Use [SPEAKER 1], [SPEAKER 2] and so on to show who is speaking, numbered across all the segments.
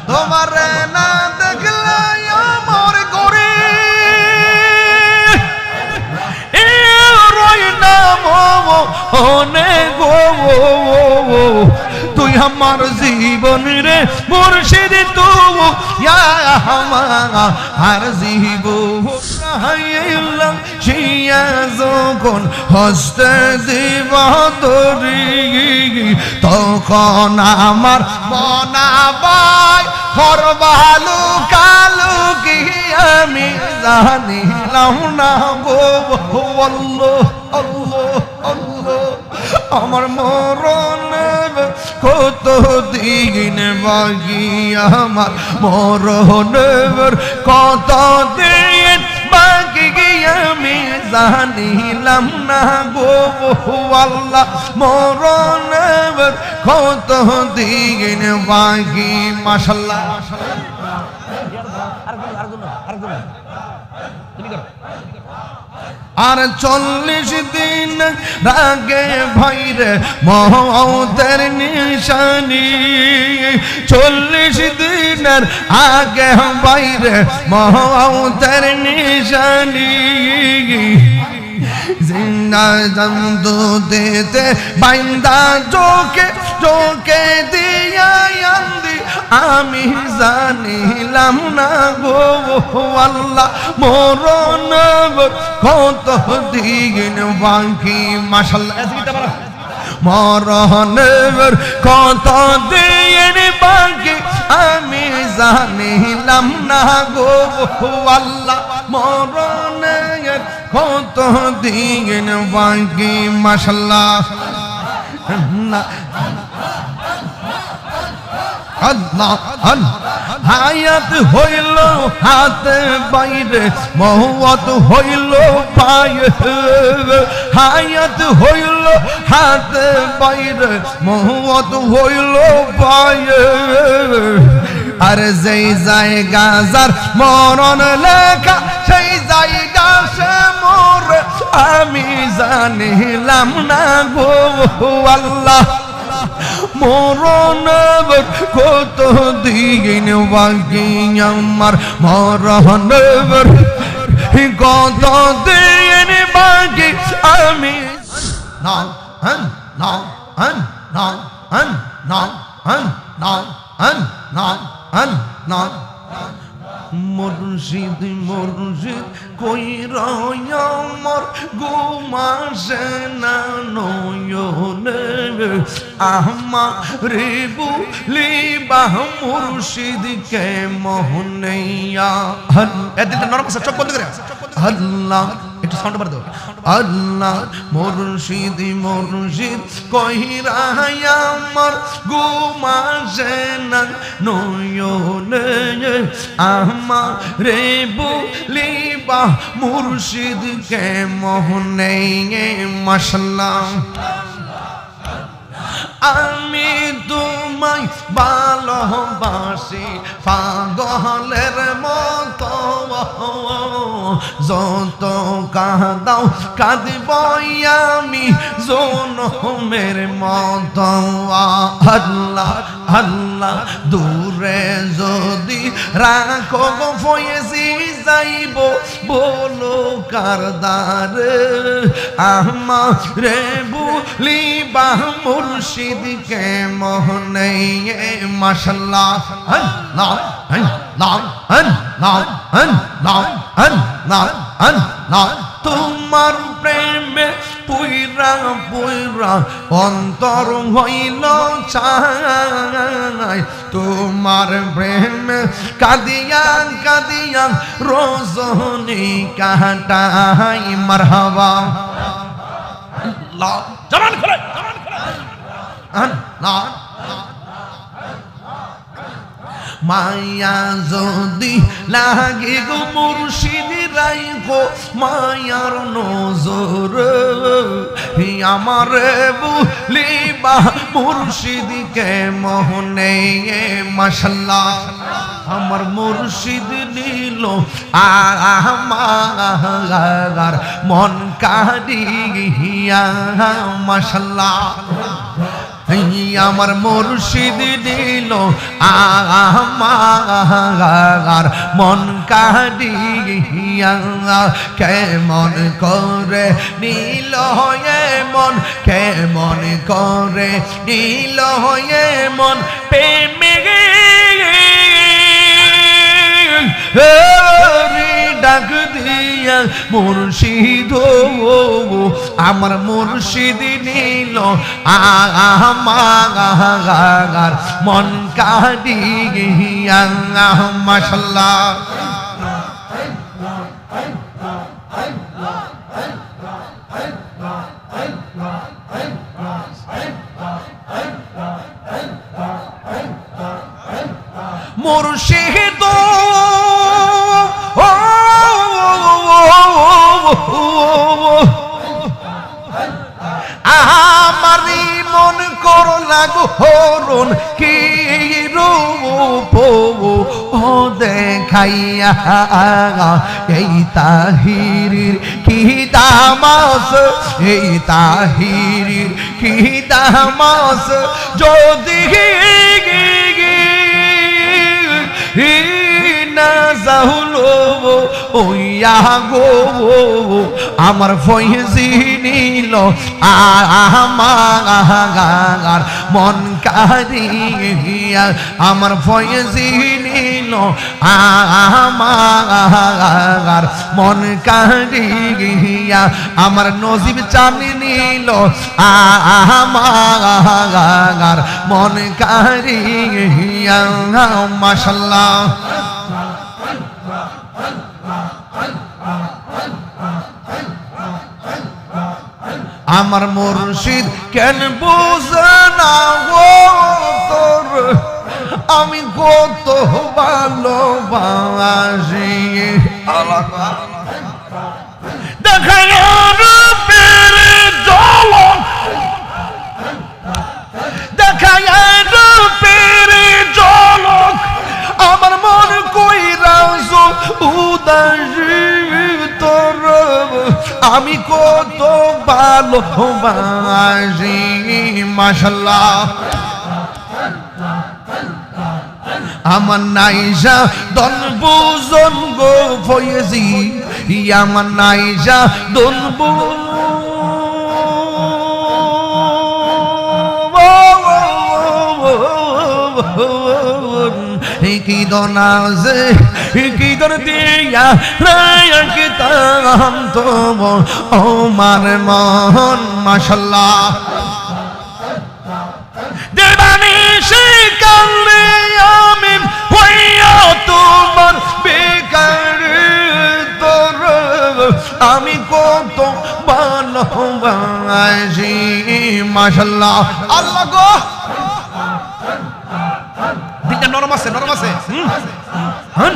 [SPEAKER 1] তোমারে না দেখলে আমার করে রয় না মনে গো তুই আমার জীবন রে মুর্শিদ তু আমার জীবন শিয়া যখন হস্তে দিব তরি তখন আমার মনাবাই হরবালু কালু কি আমি জানিলাম না গো আল্লাহ আল্লাহ আল্লাহ আমার মরণের কত দিন বাকি আমার মরণের কত দিন বাকি আমি জানিলাম না গো আল্লাহ মরণের কত দিন বাকি মাশাআল্লাহ আর 40 দিন রাগে ভাইরে মওতের নিশানি 40 দিনের আগে ভাইরে মওতের নিশানি জিন্দা জমদু দেতে বাইন্দা চোখে চোখে দিয়া আন্দি আমি জানিলাম না গো আল্লাহ মরণ কত দিন বাকি মাশাআল্লাহ মরণের কত দিন বাকি আমি জানিলাম না গো আল্লাহ মরণের কত দিন বাকি মাশাআল্লাহ আল্লাহ হায়াত হইল হাতে বাইরে মওত হইল পায়ে হায়াত হইল হাতে বাইরে মওত হইল পায়ে আর যেই জায়গা যার মরণ লেখা সেই জায়গা সে মোর আমি জানিলাম না গো আল্লাহ মরণের কত দিন বাকি আমার মরণের কত দিন বাকি আমি না না না না না না মুর্শিদ মুর্শিদ কই রয়মর ঘুমাসে না নয়নে আমারে বলিবা মুর্শিদ কে মোহনিয়া এদিকে নরম আছে চোখ বন্ধ করে আল্লাহ একটু সাউন্ড বাড়াও আল্লাহ মুর্শিদ মুর্শিদ কই রয়মর ঘুমাসে না নয়নে আমারে বলিবা মুর্শিদ কে মোহনে মাশাআল্লাহ আমি তোমায় ভালোবাসি পাগলের মতো যত কাঁদাও কাঁদিব আমি জনমের মতো আল্লাহ আল্লাহ দূরে যদি রাখো ফয়েছি যাইব বলো কারদারে আমারে বলিবা মুর্শিদ কে মোহনে মাশাআল্লাহ আল্লাহ আল্লাহ আল্লাহ আল্লাহ আল্লাহ আল্লাহ তোমার প্রেমে পুইরা পুইরা অন্তর হইল চাই তোমার প্রেমে কাঁদিয়া কাঁদিয়া রজনী কাটাই মারহাবা আল্লাহ জবান খুলে আল্লাহ মায়া যদি লাগে গো মুর্শিদ রাইখো মায়ার নজর আমারে বলিবা মুর্শিদ কে মোহনে মাশাআল্লাহ আমার মুর্শিদ নিল আমার মন কাড়িয়া মাশাআল্লাহ আমার মুর্শিদ দিল আমার আমার মন কাঁদিয়া কেমন করে নীল হয়ে মন কেমন করে নীল হয়ে মন প্রেমে ডাক দিয়া মুর্শিদ আমার মুর্শিদ নীল আমার মন কাঁদিয়া মাশাআল্লাহ মুর্শিদ আমারি মন করলা গো হরণ কি রূপ ও দেখাইয়া এই তাহিরির কি দামাস এই তাহিরির কি দামাস যদি না যাহুলো ওইয়া গো আমার ফয়জি নীল আমার মন কাঁদিয়া আমার ফয়জি নীল আমার মন কাঁদিয়া আমার নসিব চাঁদি নীল আমার মন কাঁদিয়া মাশাআল্লাহ আমার মুর্শিদ কেন বুঝে না গো তোর আমি কত ভালোবাসি দেখাই রূপের ঝলক দেখাই রূপের ঝলক আমার মন কইরা উদাসী তোর আমি কত ভালোবাসি মাশাআল্লাহ আমার নাইজা দন বুজন গো ফয়েজি আমার নাইজা দন কি দনাজে কি দর দিয়া রায়কে তাম তো ও মার মন মাশাআল্লাহ দেবানি সে কালে আমি হইয়া তোমার বেকার তোর আমি কত ভালোবাসি মাশাআল্লাহ আল্লাহ গো দিকে নরম আছে হন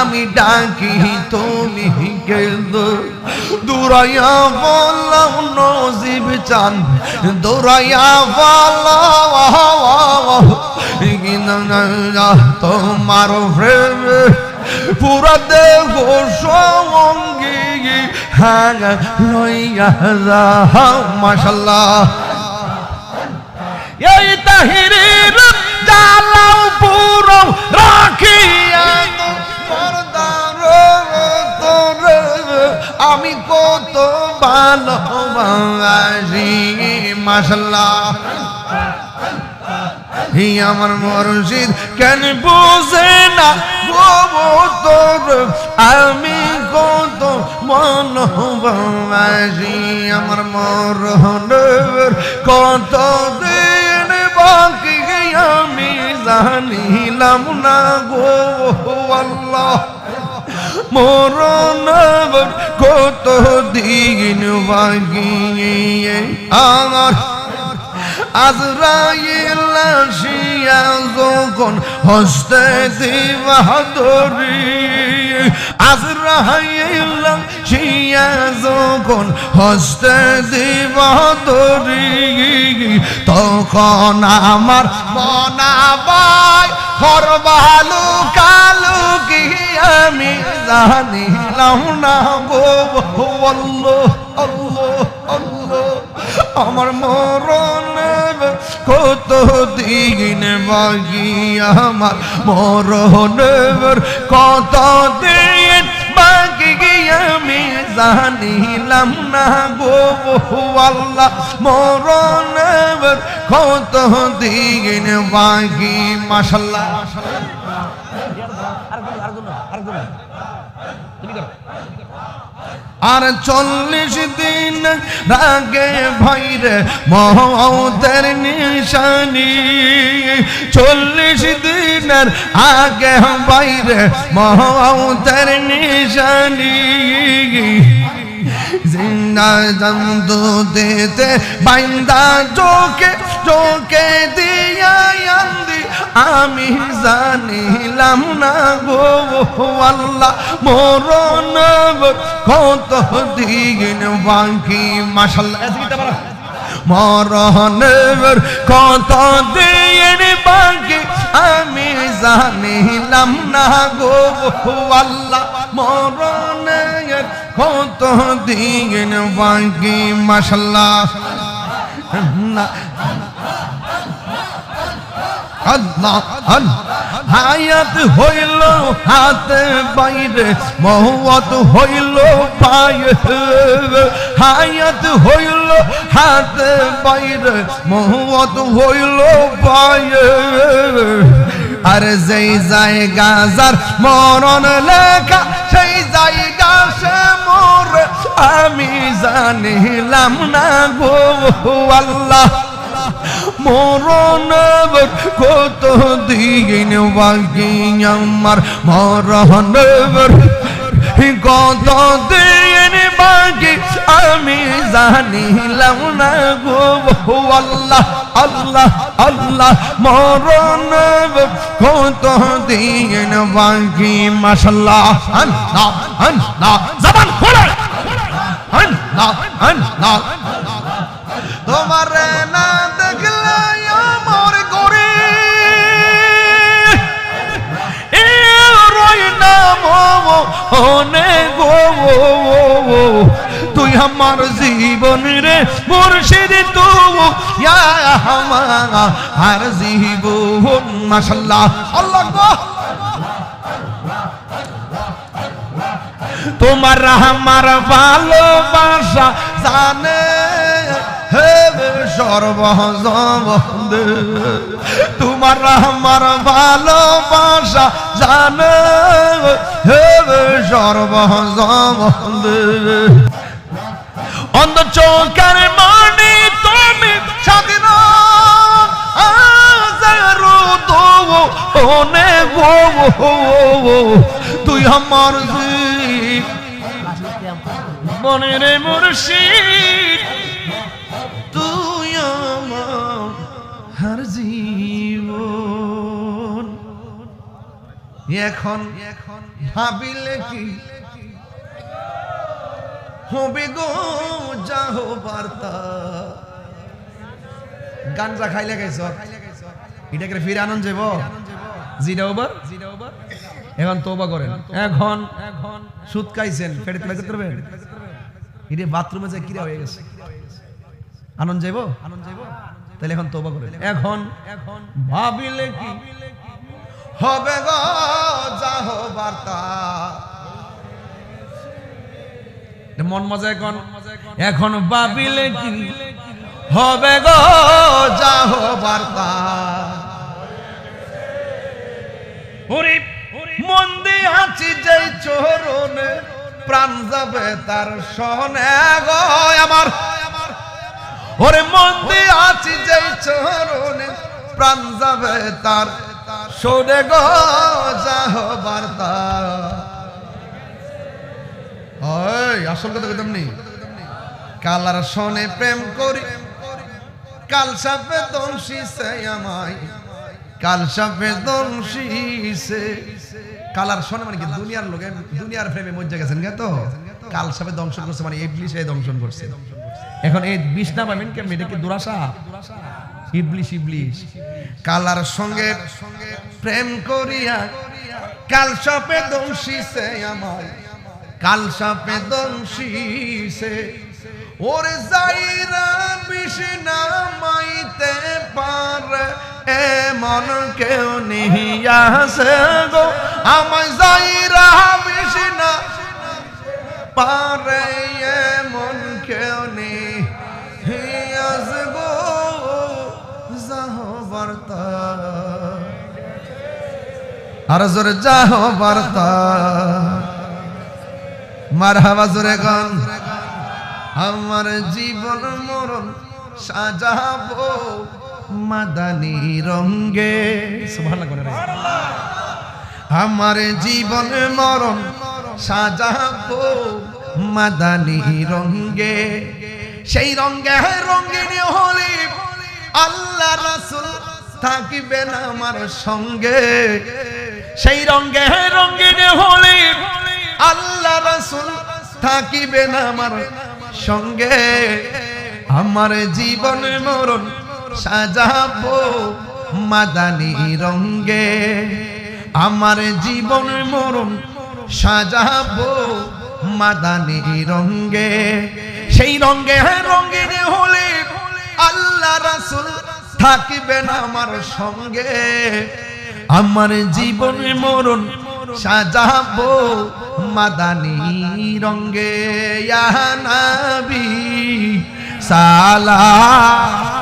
[SPEAKER 1] আমি ডাকি তুমি কেন্দ দুরাইয়া বললাম নসিব চান দুরাইয়া বললাম তোমার প্রেম পুরা দেহ সঙ্গী হ্যাঁ লইয়া যাও মাশাআল্লাহ এই তাহিরের জালাও পুরো রাখিয়া আমি কত ভালোবাসি মাশাআল্লাহ আমার মুর্শিদ কেন বুঝে না গো তোর আমি কত ভালোবাসি আমার মরহনের কত দিন বাকি আমি জানিলাম না গো আল্লাহ মরণ কত দিন বাকি আমার আজরাইল আসিয়া যখন হস্তে দিবা ধরি আজরাইল আসিয়া যখন হস্তে দিবা ধরি তখন আমার মনাবাই করবালু কালু কি আমি জানিলাম না গো আল্লাহ আল্লাহ আল্লাহ আমার মরণ কত দিন বাকি আমার মরণের কত দিন বাকি আমি জানিলাম না গো আল্লাহ মরণের কত দিন বাকি মাশাআল্লাহ আর 40 দিন আগে ভাইরে মওতের নিশানি 40 দিনের আগে ভাইরে মওতের নিশানি জিন্দা জন্তু দেতে বাইন্দা চোখে দিয়া আন্দি আমি জানিলাম না গো আল্লাহ মরণ কত দিন বাকি মাশাআল্লাহ মরণের কত দিন বাকি আমি জানিলাম না গো আল্লাহ মরণের কত দিন বাকি মাশাআল্লাহ আল্লাহ হায়াত হইল হাতে বাইরে মওত হইল পায়ে হায়াত হইল হাতে বাইরে মওত হইল পায়ে আর যেই জায়গা যার মরণ লেখা সেই জায়গা সে মরে আমি জানিলাম না গো আল্লাহ মরণের কত দিন বাকি আমার মরণের কত দিন বাকি আমি জানিলাম না গো আল্লাহ আল্লাহ আল্লাহ মরণের কত দিন বাকি মাশাআল্লাহ আল্লাহ আল্লাহ জবান খোলো আল্লাহ আল্লাহ তোমার না দেখলে আমার করে রই নাম অনেক তুই আমার জীবন রে মুর্শিদ তুই আমার জীবন মাশাআল্লাহ আল্লাহ তোমার আমার ভালোবাসা জানে হে সর্বজগৎ তোমার আমার ভালোবাসা জানে হে সর্বজগৎ অন্ধ চোখের মনি তুমি স্বাধীন তুই আমার মনের মুর্শিদ তুই আমার জীবন এখন ভাবিলে কি হবে গো যাহো বার্তা গাঞ্জা খাইলে গেছ এটাকে ফিরে আনন্দ যাব জিরা ওভার এখন তওবা করেন এখন সুদ খাইছেন পেটে তুলে করতে পারবেন এটা বাথরুমে যায় কিরা হয়ে গেছে আনন্দ যাব তাহলে এখন তওবা করেন এখন ভাবিলে কি হবে গো যাহো বার্তা মন মজা এখন ভাবিলে কি হবে গো যাহো বার্তা ওরে মন দিয়ে আছি যেই চরণে প্রাণ যাবে তার সনে গো আমার ওরে মন দিয়ে আছি যেই চরণে প্রাণ যাবে তার সনে গো যাহো বার্তা আসল কথা কইতাম নি কালার সনে প্রেম করি কাল সাপে দংশিছে আমায় কাল সাপে দংশিছে কালার সনে মানে কি দুনিয়ার লোকে দুনিয়ার প্রেমে মজ্জা গেছেন গে তো কাল সাপে দংশন করছে মানে ইবলিশ এই দংশন করছে এখন এই বিষ না পাবেন কেমন এটা কি দুরাশা ইবলিশ কালার সঙ্গে প্রেম করিয়া কাল সাপে দংশিছে আমায় কাল সাপে দংশিছে ওরে যাইরা বিষ্ণা মাইতে পারে এমন কেউ নেই আছে গো আমায় যাইরা বিষ্ণা পারে এমন কেউ নেই আছে গো যাহো বার্তা আর জোরে যাহো বার্তা মারহাবা জোরে গান আমার জীবন মরণ সাজাবো মাদানী রঙে সুবহানাল্লাহ করে রে আমার জীবন মরণ সাজাবো মাদানী রঙে সেই রঙে রঙিন হলে আল্লাহ রাসূল থাকিবেন আমার সঙ্গে সেই রঙে রঙিন হলে আল্লাহ রাসূল থাকিবেন আমার সঙ্গে আমার জীবন মরণ সাজাবো মাদানী রঙে আমার জীবন মরণ সাজাবো মাদানী রঙে সেই রঙে রঙিন হলে আল্লাহ রাসূল থাকিবেন আমার সঙ্গে আমার জীবন মরণ সাজাবো মাদানী রঙে ইয়া নবী সালাম